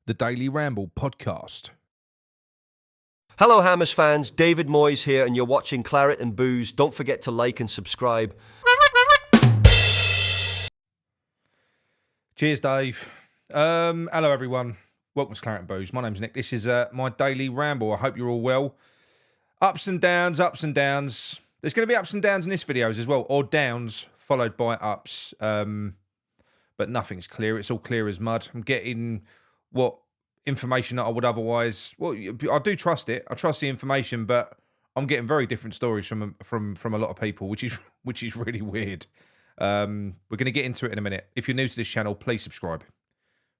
the Daily Ramble podcast. Hello Hammers fans, David Moyes here and you're watching Claret and Booze. Don't forget to like and subscribe. Cheers, Dave. Hello, everyone. Welcome to Claret and Booze. My name's Nick. This is my Daily Ramble. I hope you're all well. Ups and downs, ups and downs. There's going to be ups and downs in this videos as well, or downs followed by ups. But nothing's clear. It's all clear as mud. I'm getting what information that I would otherwise... Well, I do trust it. I trust the information, but I'm getting very different stories from a lot of people, which is really weird. We're going to get into it in a minute. If you're new to this channel, please subscribe.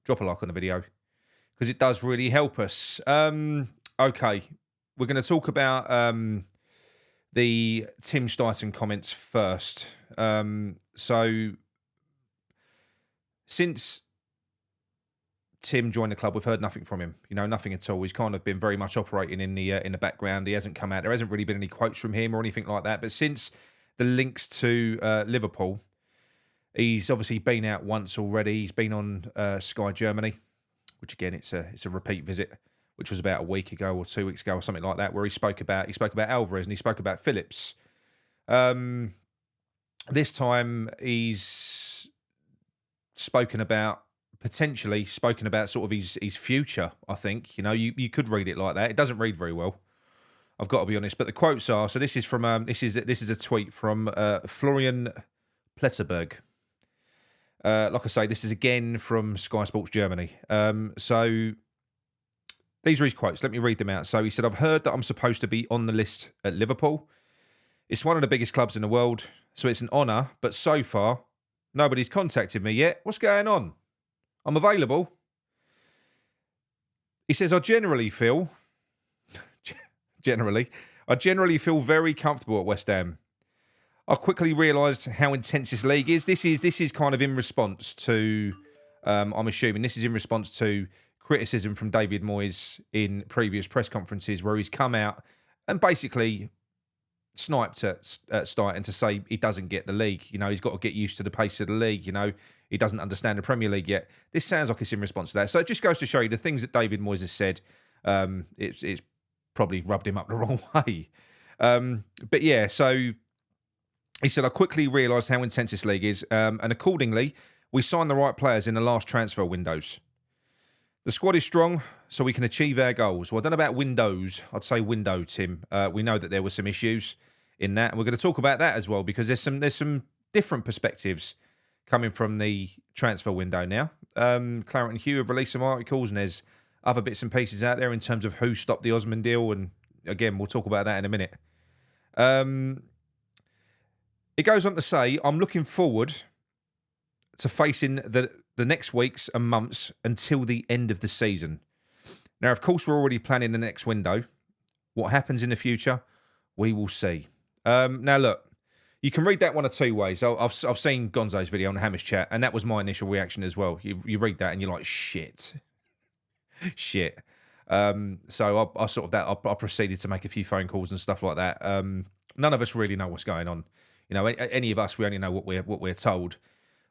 Drop a like on the video, because it does really help us. Okay, we're going to talk about the Tim Steiten comments first. So, since Tim joined the club, we've heard nothing from him. You know, nothing at all. He's kind of been very much operating in the background. He hasn't come out. There hasn't really been any quotes from him or anything like that. But since the links to Liverpool, he's obviously been out once already. He's been on Sky Germany, which again, it's a repeat visit, which was about a week ago or 2 weeks ago or something like that, where he spoke about Alvarez and he spoke about Phillips. This time he's potentially spoken about sort of his future, I think. You know, you could read it like that. It doesn't read very well, I've got to be honest. But the quotes are, so this is from this is a tweet from Florian Pletterberg. Like I say, this is again from Sky Sports Germany. So these are his quotes. Let me read them out. So he said, "I've heard that I'm supposed to be on the list at Liverpool. It's one of the biggest clubs in the world, so it's an honour, but so far, nobody's contacted me yet. What's going on? I'm available." He says, I generally feel very comfortable at West Ham. I quickly realised how intense this league is. This is kind of in response to, I'm assuming, this is in response to criticism from David Moyes in previous press conferences, where he's come out and basically sniped at Steiten to say he doesn't get the league. You know, he's got to get used to the pace of the league. You know, he doesn't understand the Premier League yet. This sounds like it's in response to that. So it just goes to show you the things that David Moyes has said. It's probably rubbed him up the wrong way. But yeah, so he said, I quickly realised how intense this league is, and accordingly, we signed the right players in the last transfer windows. The squad is strong, so we can achieve our goals. Well, I don't know about windows. I'd say window, Tim. We know that there were some issues in that, and we're going to talk about that as well, because there's some different perspectives coming from the transfer window now. Claret and Hugh have released some articles, and there's other bits and pieces out there in terms of who stopped the Osman deal, and again, we'll talk about that in a minute. It goes on to say, I'm looking forward to facing the next weeks and months until the end of the season. Now, of course, we're already planning the next window. What happens in the future, we will see. Now, look, you can read that one of two ways. I've seen Gonzo's video on the Hammers chat, and that was my initial reaction as well. You read that and you're like, shit. So I proceeded to make a few phone calls and stuff like that. None of us really know what's going on. You know, any of us, we only know what we're told.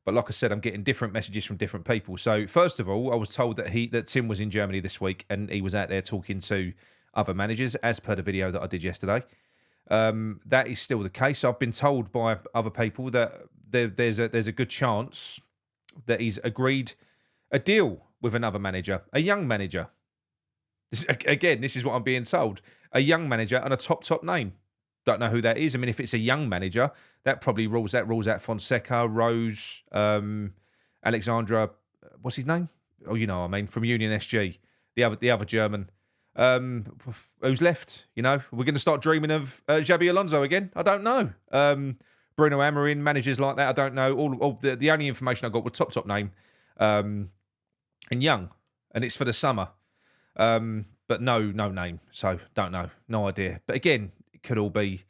But like I said, I'm getting different messages from different people. So first of all, I was told that Tim was in Germany this week and he was out there talking to other managers, as per the video that I did yesterday. That is still the case. I've been told by other people that there's a good chance that he's agreed a deal with another manager, a young manager. This is what I'm being told. A young manager and a top name. Don't know who that is. I mean, if it's a young manager, that probably rules out Fonseca, Rose, Alexandra. What's his name? Oh, you know what I mean, from Union SG, the other German. Who's left? You know, we're going to start dreaming of Xabi Alonso again. I don't know. Bruno Amorim, managers like that. I don't know. All the only information I got was top name, and young, and it's for the summer. But no name. So don't know. No idea. But again, could all be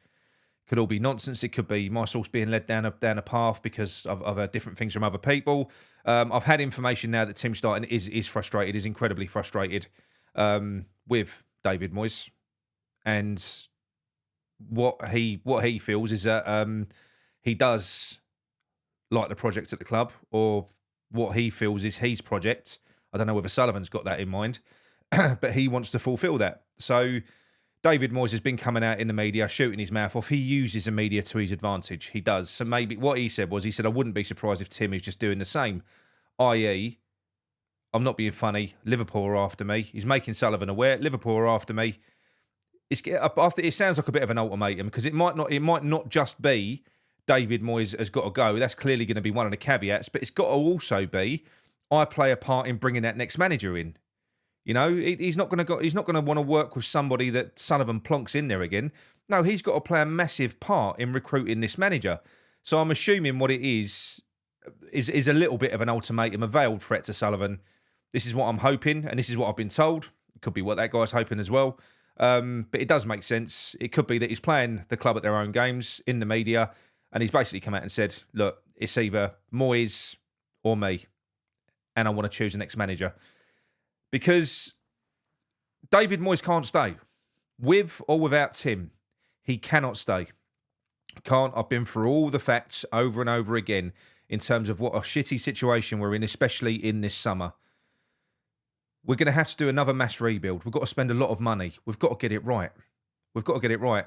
nonsense. It could be my source being led down a path because I've heard different things from other people. I've had information now that Tim Steiten is frustrated, is incredibly frustrated with David Moyes, and what he feels is that he does like the project at the club, or what he feels is his project. I don't know whether Sullivan's got that in mind, but he wants to fulfil that. So David Moyes has been coming out in the media, shooting his mouth off. He uses the media to his advantage. He does. So maybe what he said, I wouldn't be surprised if Tim is just doing the same, i.e., I'm not being funny. Liverpool are after me. He's making Sullivan aware. Liverpool are after me. It sounds like a bit of an ultimatum because it might not just be David Moyes has got to go. That's clearly going to be one of the caveats, but it's got to also be I play a part in bringing that next manager in. You know, he's not going to want to work with somebody that Sullivan plonks in there again. No, he's got to play a massive part in recruiting this manager. So I'm assuming what it is a little bit of an ultimatum, a veiled threat to Sullivan. This is what I'm hoping, and this is what I've been told. It could be what that guy's hoping as well. But it does make sense. It could be that he's playing the club at their own games in the media, and he's basically come out and said, look, it's either Moyes or me, and I want to choose the next manager. Because David Moyes can't stay. With or without Tim, he cannot stay. Can't. I've been through all the facts over and over again in terms of what a shitty situation we're in, especially in this summer. We're going to have to do another mass rebuild. We've got to spend a lot of money. We've got to get it right. We've got to get it right.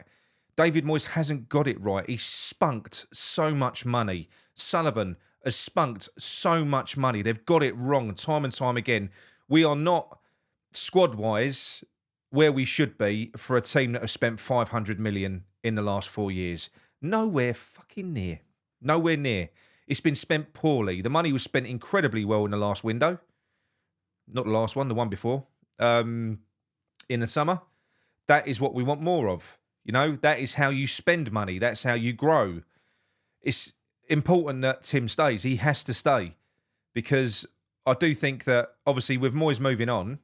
David Moyes hasn't got it right. He's spunked so much money. Sullivan has spunked so much money. They've got it wrong time and time again. We are not, squad-wise, where we should be for a team that have spent 500 million in the last 4 years. Nowhere fucking near. Nowhere near. It's been spent poorly. The money was spent incredibly well in the last window. Not the last one, the one before, in the summer. That is what we want more of. You know, that is how you spend money. That's how you grow. It's important that Tim stays. He has to stay. Because I do think that, obviously, with Moyes moving on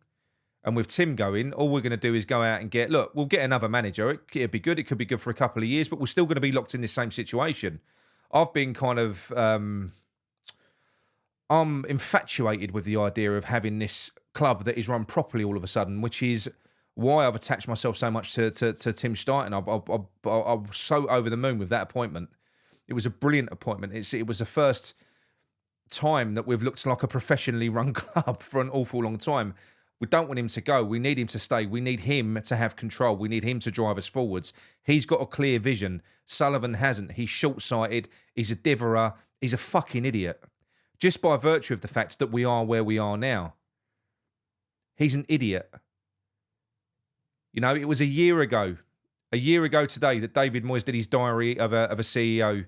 and with Tim going, all we're going to do is go out and we'll get another manager. It'd be good. It could be good for a couple of years, but we're still going to be locked in this same situation. I've been kind of... I'm infatuated with the idea of having this club that is run properly all of a sudden, which is why I've attached myself so much to Tim Stein. I was so over the moon with that appointment. It was a brilliant appointment. It was the first time that we've looked like a professionally run club for an awful long time. We don't want him to go. We need him to stay. We need him to have control. We need him to drive us forwards. He's got a clear vision. Sullivan hasn't. He's short-sighted. He's a diverer. He's a fucking idiot. Just by virtue of the fact that we are where we are now. He's an idiot. You know, it was a year ago today that David Moyes did his Diary of a CEO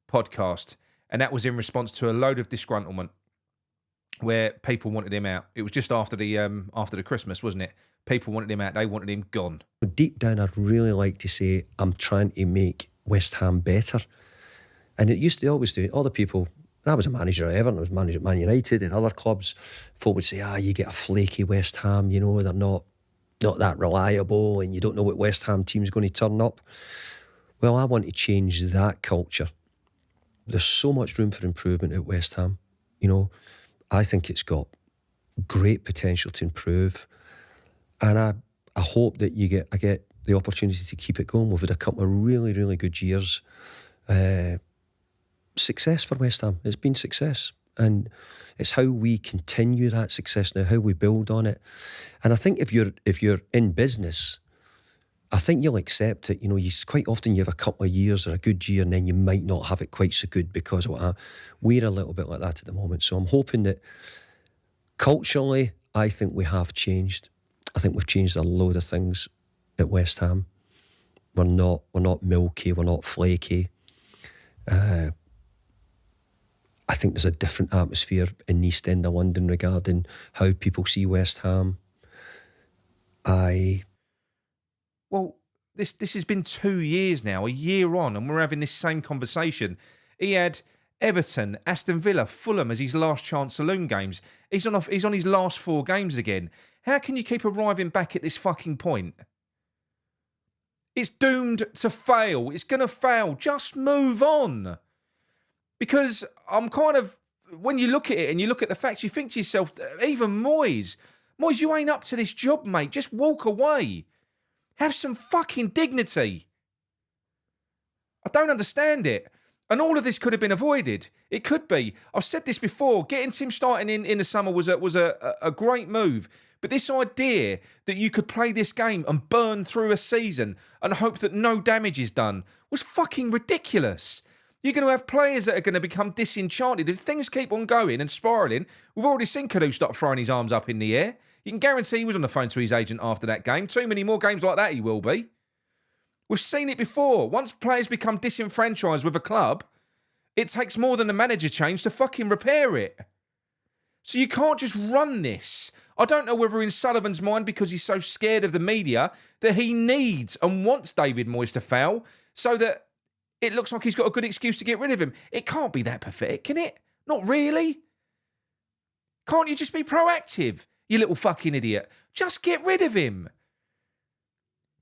podcast, and that was in response to a load of disgruntlement where people wanted him out. It was just after the Christmas, wasn't it? People wanted him out. They wanted him gone. Deep down, I'd really like to say I'm trying to make West Ham better. And it used to always do. All the people... And I was a manager at Everton, I was manager at Man United and other clubs. Folk would say, you get a flaky West Ham, you know, they're not that reliable and you don't know what West Ham team's going to turn up. Well, I want to change that culture. There's so much room for improvement at West Ham. You know, I think it's got great potential to improve. And I hope that I get the opportunity to keep it going. We've had a couple of really, really good years. Success for West Ham. It's been success, and it's how we continue that success now, how we build on it. And I think if you're in business, I think you'll accept it. You know, quite often you have a couple of years or a good year, and then you might not have it quite so good because of we're a little bit like that at the moment. So I'm hoping that culturally, I think we have changed. I think we've changed a load of things at West Ham. We're not milky. We're not flaky. I think there's a different atmosphere in East End of London regarding how people see West Ham. Well, this has been 2 years now, a year on, and we're having this same conversation. He had Everton, Aston Villa, Fulham as his last chance saloon games. He's on his last 4 games again. How can you keep arriving back at this fucking point? It's doomed to fail. It's going to fail. Just move on. Because I'm kind of, when you look at it and you look at the facts, you think to yourself, even Moyes, you ain't up to this job, mate. Just walk away. Have some fucking dignity. I don't understand it. And all of this could have been avoided. It could be. I've said this before. Getting Tim starting in the summer was a great move. But this idea that you could play this game and burn through a season and hope that no damage is done was fucking ridiculous. You're going to have players that are going to become disenchanted. If things keep on going and spiralling, we've already seen Kadu stop throwing his arms up in the air. You can guarantee he was on the phone to his agent after that game. Too many more games like that he will be. We've seen it before. Once players become disenfranchised with a club, it takes more than a manager change to fucking repair it. So you can't just run this. I don't know whether in Sullivan's mind, because he's so scared of the media, that he needs and wants David Moyes to fail so that it looks like he's got a good excuse to get rid of him. It can't be that pathetic, can it? Not really. Can't you just be proactive, you little fucking idiot? Just get rid of him.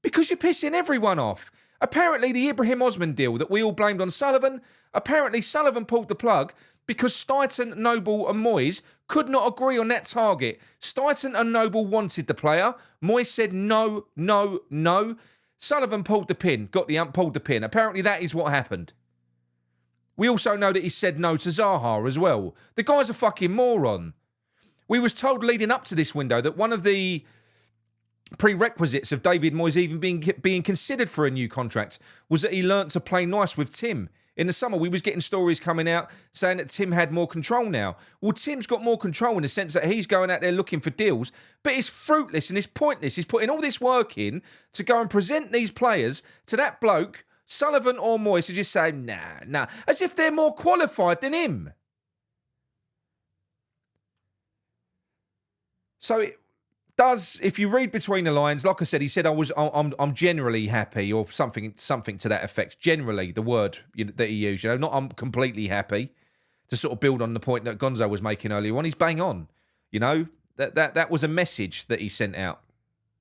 Because you're pissing everyone off. Apparently the Ibrahim Osman deal that we all blamed on Sullivan, apparently Sullivan pulled the plug because Steiten, Noble and Moyes could not agree on that target. Steiten and Noble wanted the player. Moyes said no, no, no. Sullivan pulled the pin, pulled the pin. Apparently that is what happened. We also know that he said no to Zaha as well. The guy's a fucking moron. We was told leading up to this window that one of the prerequisites of David Moyes even being considered for a new contract was that he learnt to play nice with Tim. In the summer, we was getting stories coming out saying that Tim had more control now. Well, Tim's got more control in the sense that he's going out there looking for deals, but it's fruitless and it's pointless. He's putting all this work in to go and present these players to that bloke, Sullivan or Moyes, to just say, nah, as if they're more qualified than him. So it does, if you read between the lines, like I said, he said I'm generally happy, or something to that effect. Generally, the word that he used, not I'm completely happy, to sort of build on the point that Gonzo was making earlier on. He's bang on, that was a message that he sent out,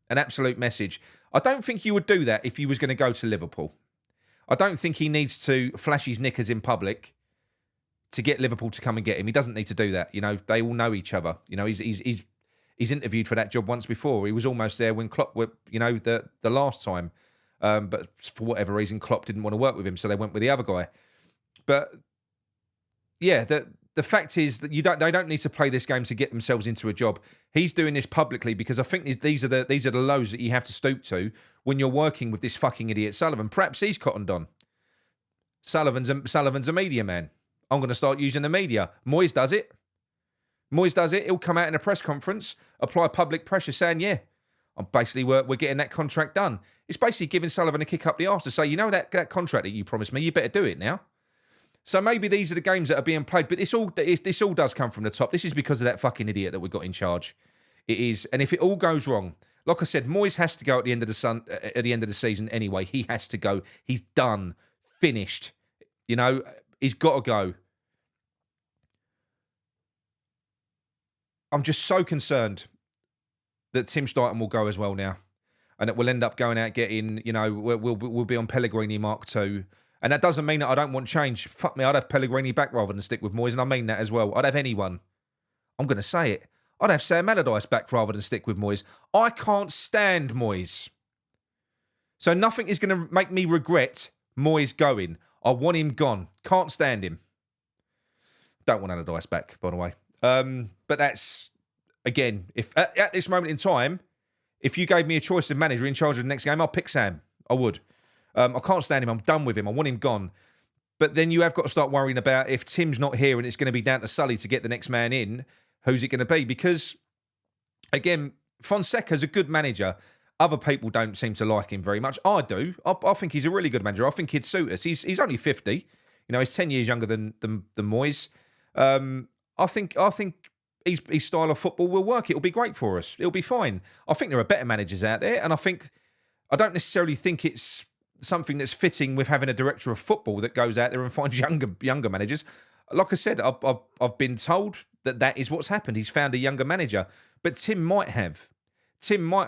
an absolute message. I don't think you would do that if he was going to go to Liverpool. I don't think he needs to flash his knickers in public to get Liverpool to come and get him. He doesn't need to do that. They all know each other. He's interviewed for that job once before. He was almost there when Klopp were, the last time. But for whatever reason, Klopp didn't want to work with him, so they went with the other guy. But yeah, the fact is that they don't need to play this game to get themselves into a job. He's doing this publicly because I think these are the lows that you have to stoop to when you're working with this fucking idiot Sullivan. Perhaps he's cottoned on. Sullivan's a media man. I'm going to start using the media. Moyes does it. He'll come out in a press conference, apply public pressure saying, yeah, we're getting that contract done. It's basically giving Sullivan a kick up the arse to say, that contract that you promised me, you better do it now. So maybe these are the games that are being played, but this all does come from the top. This is because of that fucking idiot that we've got in charge. It is, and if it all goes wrong, like I said, Moyes has to go at the end of the season anyway. He has to go. He's done, finished. He's got to go. I'm just so concerned that Tim Steiten will go as well now, and that we'll end up going out getting, we'll be on Pellegrini Mark II. And that doesn't mean that I don't want change. Fuck me, I'd have Pellegrini back rather than stick with Moyes, and I mean that as well. I'd have anyone. I'm going to say it. I'd have Sam Allardyce back rather than stick with Moyes. I can't stand Moyes. So nothing is going to make me regret Moyes going. I want him gone. Can't stand him. Don't want Allardyce back, by the way. But that's, again, if at this moment in time, if you gave me a choice of manager in charge of the next game, I'll pick Sam. I would. I can't stand him. I'm done with him. I want him gone. But then you have got to start worrying about if Tim's not here and it's going to be down to Sully to get the next man in, who's it going to be? Because, again, Fonseca's a good manager. Other people don't seem to like him very much. I do. I think he's a really good manager. I think he'd suit us. He's only 50. He's 10 years younger than Moyes. I think his style of football will work. It'll be great for us. It'll be fine. I think there are better managers out there, and I don't necessarily think it's something that's fitting with having a director of football that goes out there and finds younger managers. Like I said, I've been told that is what's happened. He's found a younger manager, but Tim might have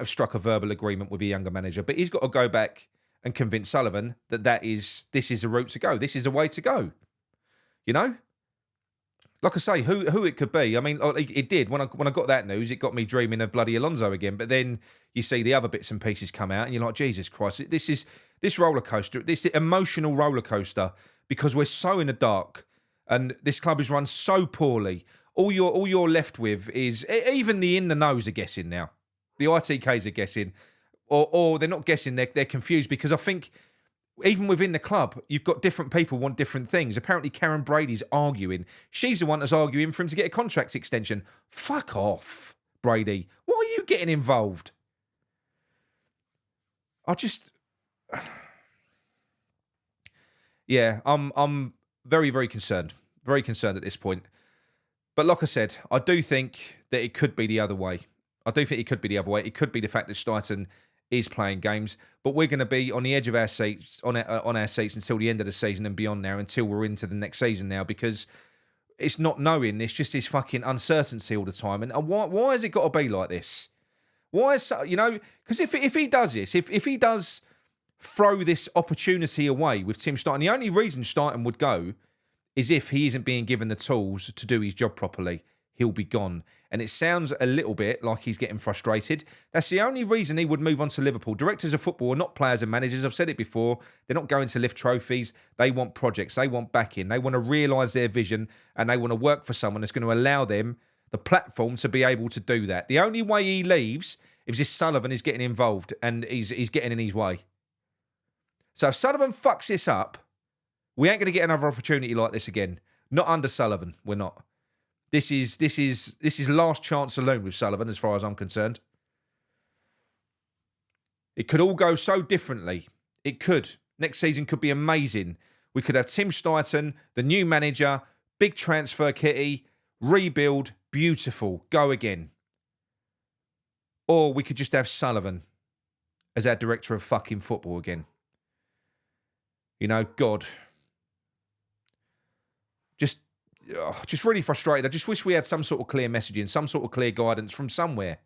struck a verbal agreement with a younger manager, but he's got to go back and convince Sullivan that this is a route to go. This is a way to go. Like I say, who it could be. I mean, it did. When I got that news, it got me dreaming of bloody Alonso again. But then you see the other bits and pieces come out, and you're like, Jesus Christ, this roller coaster, this emotional roller coaster because we're so in the dark and this club is run so poorly. All you're left with is even the in the knows are guessing now. The ITKs are guessing, or they're not guessing. They're confused because I think even within the club, you've got different people want different things. Apparently, Karen Brady's arguing. She's the one that's arguing for him to get a contract extension. Fuck off, Brady. Why are you getting involved? Yeah, I'm very, very concerned. Very concerned at this point. But like I said, I do think that it could be the other way. I do think it could be the other way. It could be the fact that Stuyton is playing games, but we're going to be on the edge of our seats, on our seats until the end of the season and beyond now, until we're into the next season now, because it's not knowing. It's just this fucking uncertainty all the time. And why has it got to be like this? Why is, because if he does this, if he does throw this opportunity away with Tim Stuyton, the only reason Stuyton would go is if he isn't being given the tools to do his job properly. He'll be gone. And it sounds a little bit like he's getting frustrated. That's the only reason he would move on to Liverpool. Directors of football are not players and managers. I've said it before. They're not going to lift trophies. They want projects. They want backing. They want to realise their vision and they want to work for someone that's going to allow them the platform to be able to do that. The only way he leaves is if Sullivan is getting involved and he's getting in his way. So if Sullivan fucks this up, we ain't going to get another opportunity like this again. Not under Sullivan. We're not. This is last chance saloon with Sullivan, as far as I'm concerned. It could all go so differently. It could. Next season could be amazing. We could have Tim Stuyton, the new manager, big transfer kitty, rebuild, beautiful, go again. Or we could just have Sullivan as our director of fucking football again. God. Just really frustrated. I just wish we had some sort of clear messaging, some sort of clear guidance from somewhere,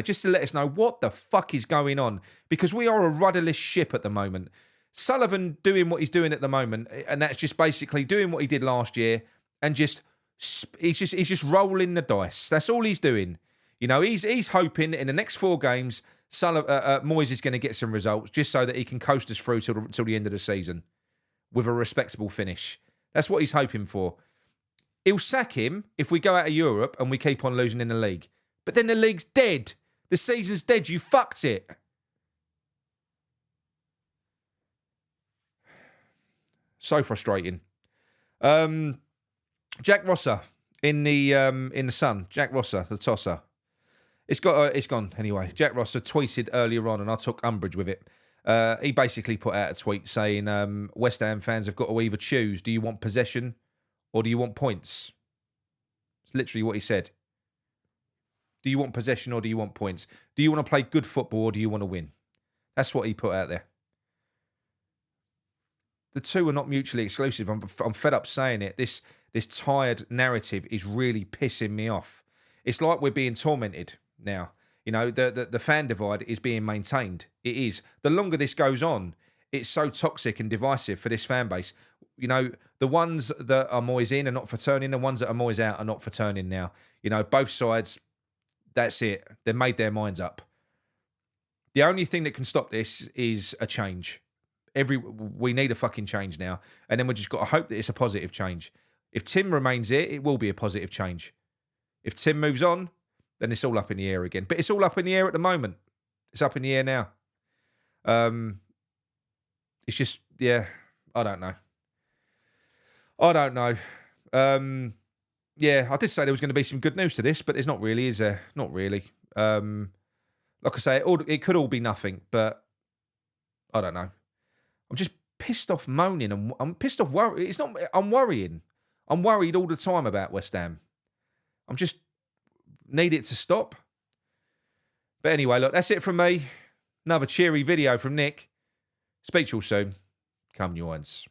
just to let us know what the fuck is going on, because we are a rudderless ship at the moment. Sullivan doing what he's doing at the moment, and that's just basically doing what he did last year, and he's just rolling the dice. That's all he's doing. He's hoping in the next 4 games, Moyes is going to get some results, just so that he can coast us through till the end of the season with a respectable finish. That's what he's hoping for. He'll sack him if we go out of Europe and we keep on losing in the league. But then the league's dead. The season's dead. You fucked it. So frustrating. Jack Rosser in the Sun. Jack Rosser, the tosser. It's gone anyway. Jack Rosser tweeted earlier on, and I took umbrage with it. He basically put out a tweet saying West Ham fans have got to either choose: do you want possession or do you want points? It's literally what he said. Do you want possession or do you want points? Do you want to play good football or do you want to win? That's what he put out there. The two are not mutually exclusive. I'm fed up saying it. This tired narrative is really pissing me off. It's like we're being tormented now. The fan divide is being maintained. It is. The longer this goes on, it's so toxic and divisive for this fan base. The ones that are Moyes in are not for turning. The ones that are Moyes out are not for turning now. Both sides, that's it. They've made their minds up. The only thing that can stop this is a change. We need a fucking change now. And then we just got to hope that it's a positive change. If Tim remains here, it will be a positive change. If Tim moves on, then it's all up in the air again. But it's all up in the air at the moment. It's up in the air now. It's just, yeah, I don't know. Yeah, I did say there was going to be some good news to this, but there's not really, is there? Not really. Like I say, it could all be nothing, but I don't know. I'm just pissed off moaning, and I'm pissed off worrying. I'm worrying. I'm worried all the time about West Ham. I'm just need it to stop. But anyway, look, that's it from me. Another cheery video from Nick. Speak to you all soon. Come, Nuance.